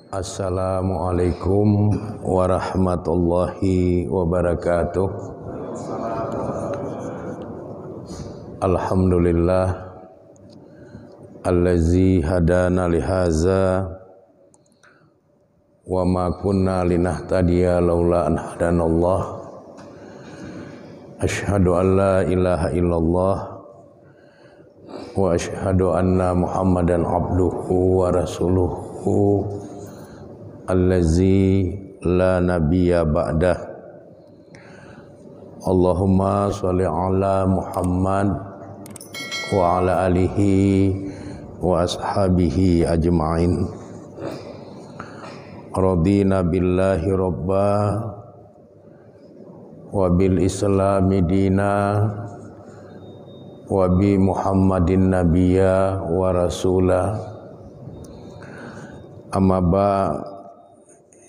Assalamualaikum warahmatullahi wabarakatuh. Alhamdulillah allazi hadana lihaza wa ma kunna linahtadiya laula an hadanallah. Asyhadu an la ilaha illallah wa asyhadu anna Muhammadan abduhu wa rasuluhu allazi la nabiyya ba'dah. Allahumma sholli ala Muhammad wa ala alihi wa ashabihi ajma'in. Radina billahi rabba wa bil islami dina wa bi Muhammadin nabiyya wa rasula. Amma ba,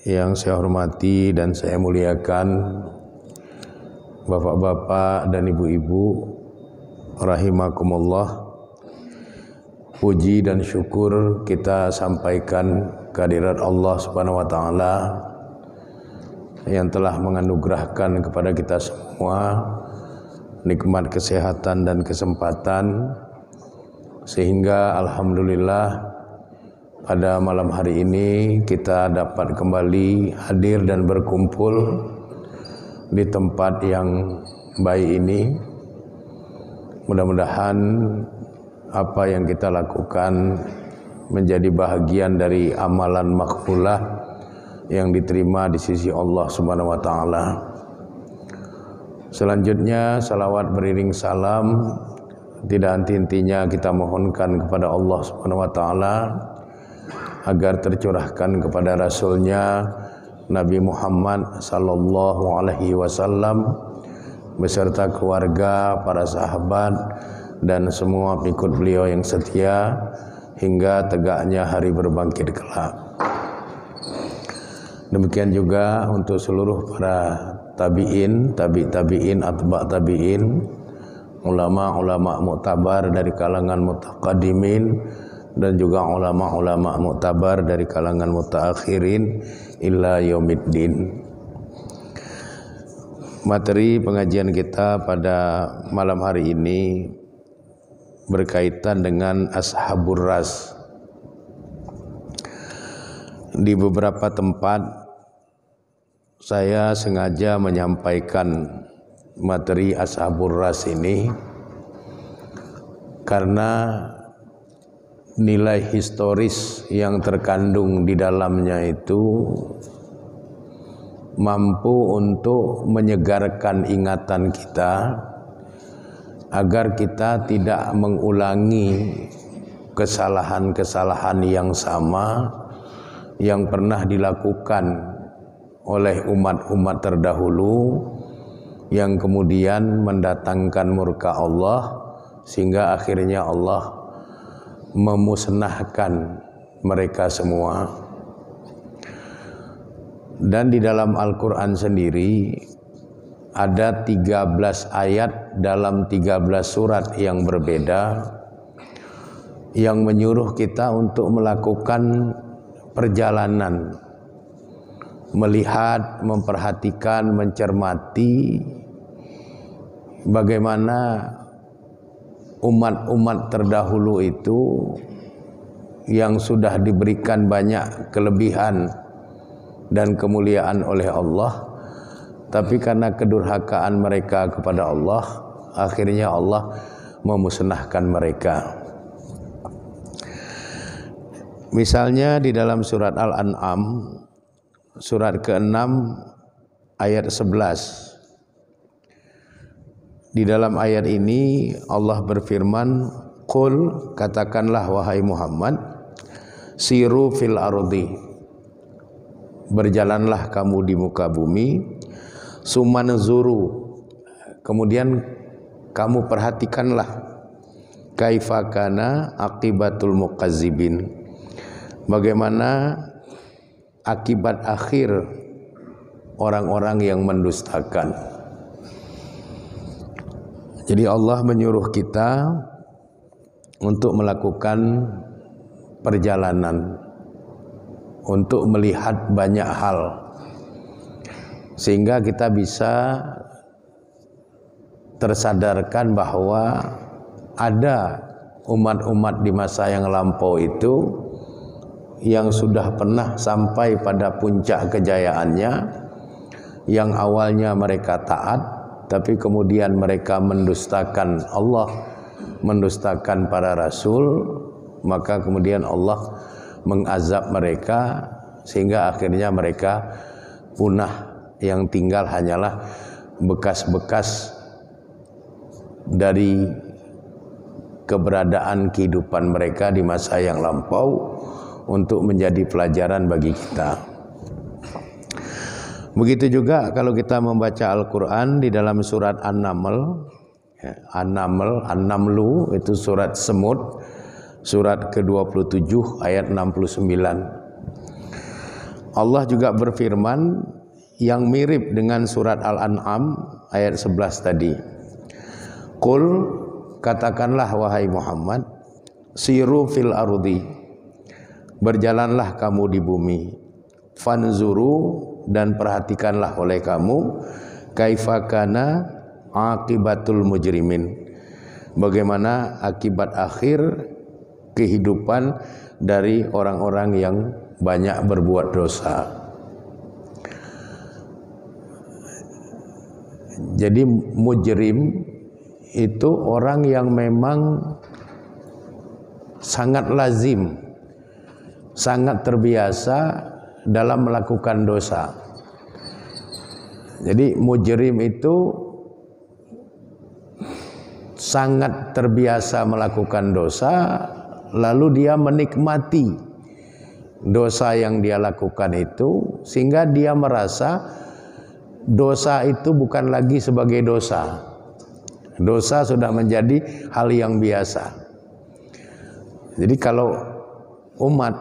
yang saya hormati dan saya muliakan bapak-bapak dan ibu-ibu rahimakumullah, puji dan syukur kita sampaikan kehadirat Allah Subhanahu wa taala yang telah menganugerahkan kepada kita semua nikmat kesehatan dan kesempatan, sehingga alhamdulillah pada malam hari ini kita dapat kembali hadir dan berkumpul di tempat yang baik ini. Mudah-mudahan apa yang kita lakukan menjadi bahagian dari amalan makbulah yang diterima di sisi Allah Subhanahu wa taala. Selanjutnya salawat beriring salam tidak henti-hentinya kita mohonkan kepada Allah Subhanahu wa taala agar tercurahkan kepada Rasulnya Nabi Muhammad sallallahu alaihi wasallam beserta keluarga, para sahabat dan semua pengikut beliau yang setia hingga tegaknya hari berbangkit kelak. Demikian juga untuk seluruh para tabi'in, tabi'in, atba' tabi'in, ulama-ulama muktabar dari kalangan mutaqaddimin dan juga ulama-ulama muktabar dari kalangan mutaakhirin illa yaumiddin. Materi pengajian kita pada malam hari ini berkaitan dengan Ashabur Ras. Di beberapa tempat saya sengaja menyampaikan materi Ashabur Ras ini karena nilai historis yang terkandung di dalamnya itu mampu untuk menyegarkan ingatan kita agar kita tidak mengulangi kesalahan-kesalahan yang sama yang pernah dilakukan oleh umat-umat terdahulu yang kemudian mendatangkan murka Allah sehingga akhirnya Allah memusnahkan mereka semua. Dan di dalam Al-Quran sendiri ada 13 ayat dalam 13 surat yang berbeda yang menyuruh kita untuk melakukan perjalanan, melihat, memperhatikan, mencermati bagaimana umat-umat terdahulu itu yang sudah diberikan banyak kelebihan dan kemuliaan oleh Allah, tapi karena kedurhakaan mereka kepada Allah, akhirnya Allah memusnahkan mereka. Misalnya di dalam surat Al-An'am surat ke-6 ayat 11. Di dalam ayat ini Allah berfirman, "Qul," katakanlah wahai Muhammad, "siru fil ardi," berjalanlah kamu di muka bumi, "sumanzuru," kemudian kamu perhatikanlah, "kaifa kana aqibatul mukazzibin," bagaimana akibat akhir orang-orang yang mendustakan. Jadi Allah menyuruh kita untuk melakukan perjalanan untuk melihat banyak hal, sehingga kita bisa tersadarkan bahwa ada umat-umat di masa yang lampau itu yang sudah pernah sampai pada puncak kejayaannya, yang awalnya mereka taat, tapi kemudian mereka mendustakan Allah, mendustakan para rasul, maka kemudian Allah mengazab mereka sehingga akhirnya mereka punah. Yang tinggal hanyalah bekas-bekas dari keberadaan kehidupan mereka di masa yang lampau untuk menjadi pelajaran bagi kita. Begitu juga kalau kita membaca Al-Quran di dalam surat An-Naml, An-Namlu itu surat semut, surat ke-27 ayat 69. Allah juga berfirman yang mirip dengan surat Al-An'am ayat 11 tadi. Qul, katakanlah wahai Muhammad, siru fil ardi, berjalanlah kamu di bumi, fanzuru, dan perhatikanlah oleh kamu, kaifa kana aqibatul mujrimin, bagaimana akibat akhir kehidupan dari orang-orang yang banyak berbuat dosa. Jadi mujrim itu orang yang memang sangat lazim, sangat terbiasa dalam melakukan dosa. Jadi mujrim itu sangat terbiasa melakukan dosa, lalu dia menikmati dosa yang dia lakukan itu, sehingga dia merasa dosa itu bukan lagi sebagai dosa. Dosa sudah menjadi hal yang biasa. Jadi kalau umat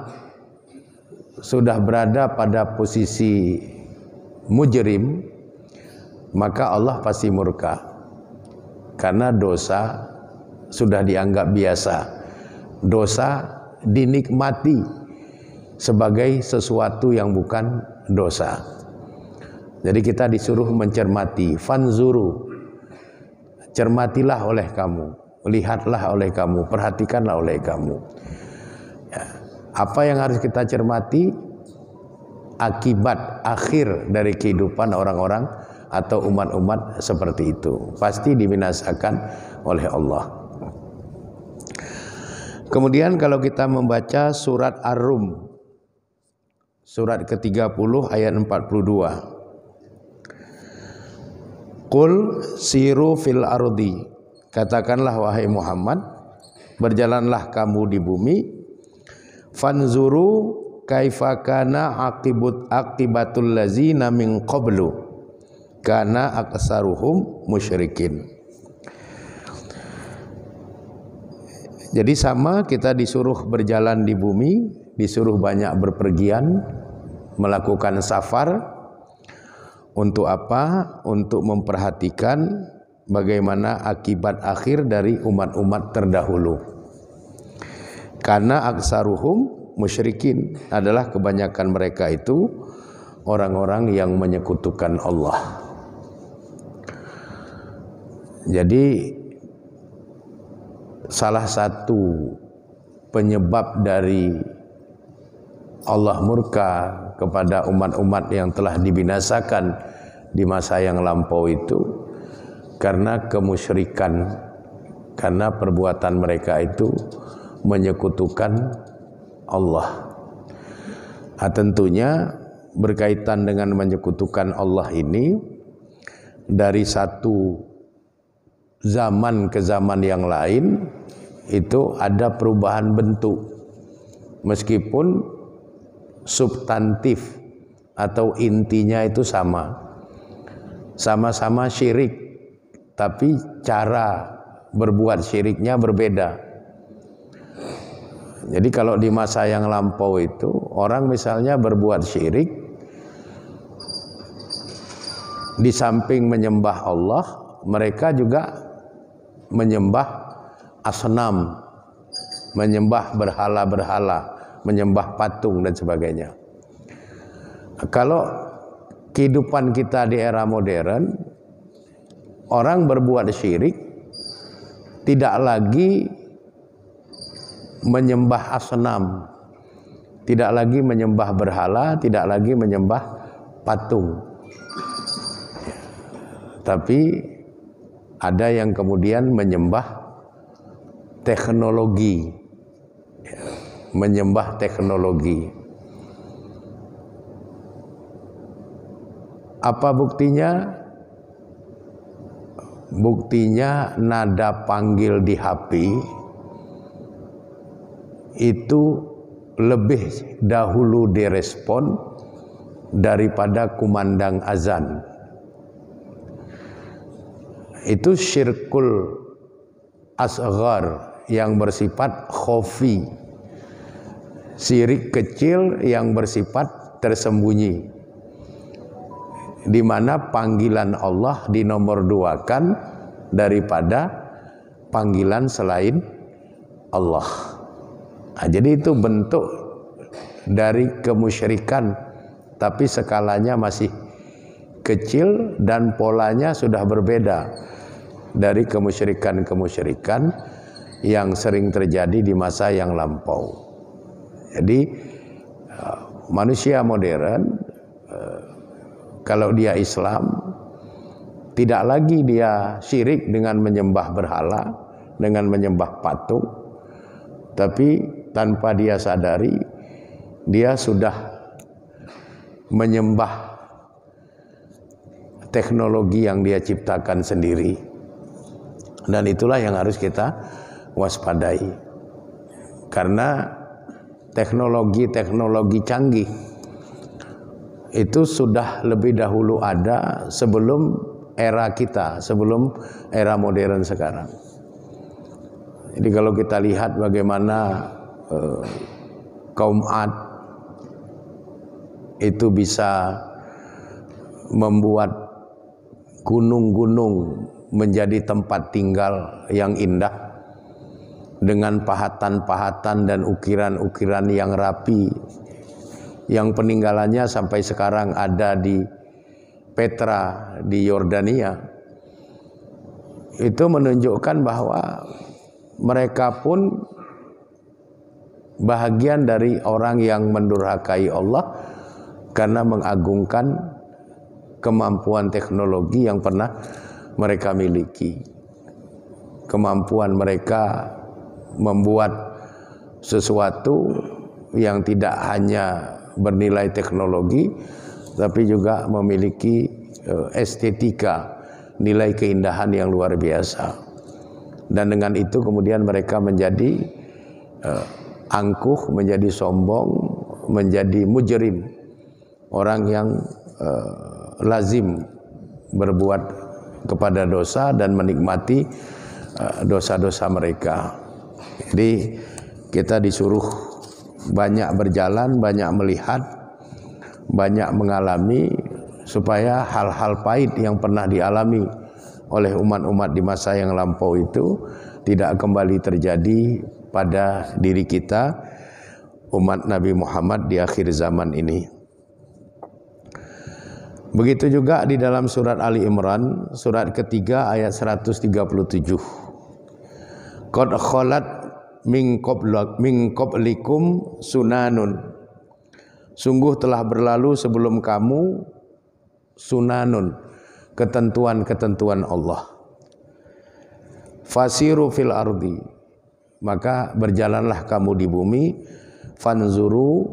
sudah berada pada posisi mujrim, maka Allah pasti murka, karena dosa sudah dianggap biasa. Dosa dinikmati sebagai sesuatu yang bukan dosa. Jadi kita disuruh mencermati, fanzuru, cermatilah oleh kamu, lihatlah oleh kamu, perhatikanlah oleh kamu. Ya. Apa yang harus kita cermati? Akibat akhir dari kehidupan orang-orang atau umat-umat seperti itu pasti dibinasakan oleh Allah. Kemudian kalau kita membaca surat Ar-Rum, surat ke-30 ayat 42. Qul siru fil ardi, katakanlah wahai Muhammad, berjalanlah kamu di bumi, fanzuru kaifa kana aqibatul lazina min qablu kana aksaruhum musyrikin. Jadi sama, kita disuruh berjalan di bumi, disuruh banyak berpergian, melakukan safar. Untuk apa? Untuk memperhatikan bagaimana akibat akhir dari umat-umat terdahulu. Karena aksaruhum musyrikin, adalah kebanyakan mereka itu orang-orang yang menyekutukan Allah. Jadi salah satu penyebab dari Allah murka kepada umat-umat yang telah dibinasakan di masa yang lampau itu karena kemusyrikan, karena perbuatan mereka itu menyekutukan Allah. Tentunya berkaitan dengan menyekutukan Allah ini, dari satu zaman ke zaman yang lain itu ada perubahan bentuk, meskipun substantif atau intinya itu sama-sama syirik, tapi cara berbuat syiriknya berbeda. Jadi kalau di masa yang lampau itu orang misalnya berbuat syirik, di samping menyembah Allah, mereka juga menyembah asnam, menyembah berhala-berhala, menyembah patung dan sebagainya. Kalau kehidupan kita di era modern, orang berbuat syirik tidak lagi menyembah asnam, tidak lagi menyembah berhala, tidak lagi menyembah patung. Tapi ada yang kemudian menyembah teknologi, menyembah teknologi. Apa buktinya? Buktinya nada panggil di HP itu lebih dahulu direspon daripada kumandang azan. Itu syirkul asghar yang bersifat khofi, syirik kecil yang bersifat tersembunyi, di mana panggilan Allah dinomorduakan daripada panggilan selain Allah. Nah, jadi itu bentuk dari kemusyrikan, tapi skalanya masih kecil dan polanya sudah berbeda dari kemusyrikan-kemusyrikan yang sering terjadi di masa yang lampau. Jadi manusia modern, kalau dia Islam, tidak lagi dia syirik dengan menyembah berhala, dengan menyembah patung, tapi tanpa dia sadari, dia sudah menyembah teknologi yang dia ciptakan sendiri. Dan itulah yang harus kita waspadai. Karena teknologi canggih itu sudah lebih dahulu ada sebelum era kita, sebelum era modern sekarang. Jadi kalau kita lihat bagaimana kaum Ad itu bisa membuat gunung-gunung menjadi tempat tinggal yang indah dengan pahatan-pahatan dan ukiran-ukiran yang rapi, yang peninggalannya sampai sekarang ada di Petra di Yordania. Itu menunjukkan bahwa mereka pun bahagian dari orang yang mendurhakai Allah karena mengagungkan kemampuan teknologi yang pernah mereka miliki. Kemampuan mereka membuat sesuatu yang tidak hanya bernilai teknologi, tapi juga memiliki estetika, nilai keindahan yang luar biasa. Dan dengan itu kemudian mereka menjadi angkuh, menjadi sombong, menjadi mujrim, orang yang lazim berbuat kepada dosa dan menikmati dosa-dosa mereka. Jadi kita disuruh banyak berjalan, banyak melihat, banyak mengalami, supaya hal-hal pahit yang pernah dialami oleh umat-umat di masa yang lampau itu tidak kembali terjadi pada diri kita, umat Nabi Muhammad di akhir zaman ini. Begitu juga di dalam surat Ali Imran, surat ketiga ayat 137. Qad khalat min qablikum sunanun. Sungguh telah berlalu sebelum kamu sunanun, ketentuan-ketentuan Allah. Fasiru fil ardi, maka berjalanlah kamu di bumi. Fanzuru,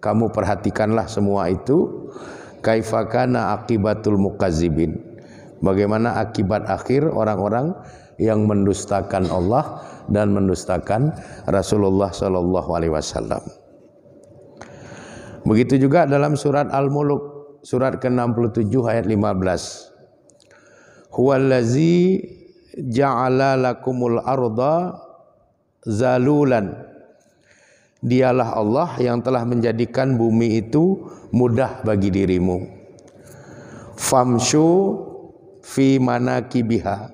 kamu perhatikanlah semua itu. Kaifakana akibatul mukazzibin, bagaimana akibat akhir orang-orang yang mendustakan Allah dan mendustakan Rasulullah Sallallahu Alaihi Wasallam. Begitu juga dalam surat Al-Mulk, surat ke-67 ayat 15. Huwallazi ja'ala lakumul arda zalulan. Dialah Allah yang telah menjadikan bumi itu mudah bagi dirimu. Famshu fi manakibiha.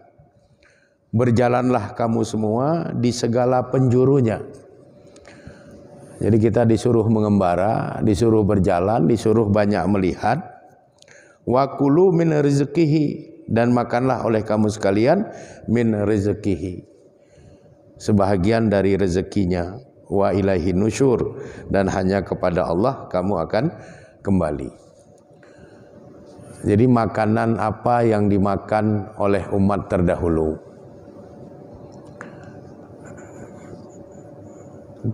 Berjalanlah kamu semua di segala penjurunya. Jadi kita disuruh mengembara, disuruh berjalan, disuruh banyak melihat. Wa kulu min rizqihi, dan makanlah oleh kamu sekalian min rizqihi, sebahagian dari rezekinya. Wa ilaihi nusyur, dan hanya kepada Allah kamu akan kembali. Jadi makanan apa yang dimakan oleh umat terdahulu,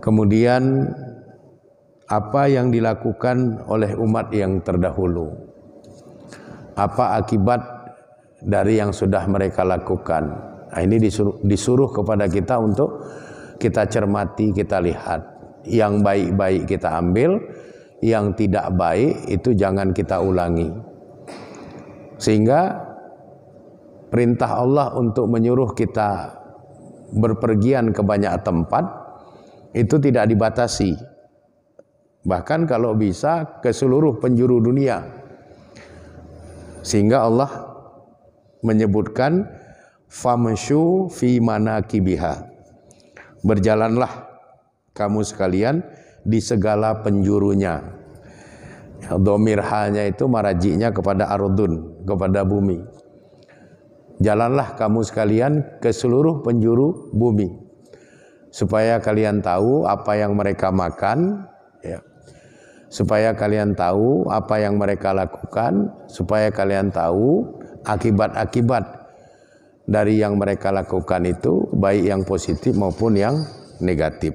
kemudian apa yang dilakukan oleh umat yang terdahulu, apa akibat dari yang sudah mereka lakukan. Nah, ini disuruh kepada kita untuk kita cermati, kita lihat. Yang baik-baik kita ambil, yang tidak baik itu jangan kita ulangi. Sehingga perintah Allah untuk menyuruh kita berpergian ke banyak tempat itu tidak dibatasi. Bahkan kalau bisa ke seluruh penjuru dunia. Sehingga Allah menyebutkan famshu fi manakibiha, berjalanlah kamu sekalian di segala penjurunya. Dhamir hanya itu marajiknya kepada ardun, kepada bumi. Jalanlah kamu sekalian ke seluruh penjuru bumi, supaya kalian tahu apa yang mereka makan, ya. Supaya kalian tahu apa yang mereka lakukan, supaya kalian tahu akibat-akibat dari yang mereka lakukan itu, baik yang positif maupun yang negatif.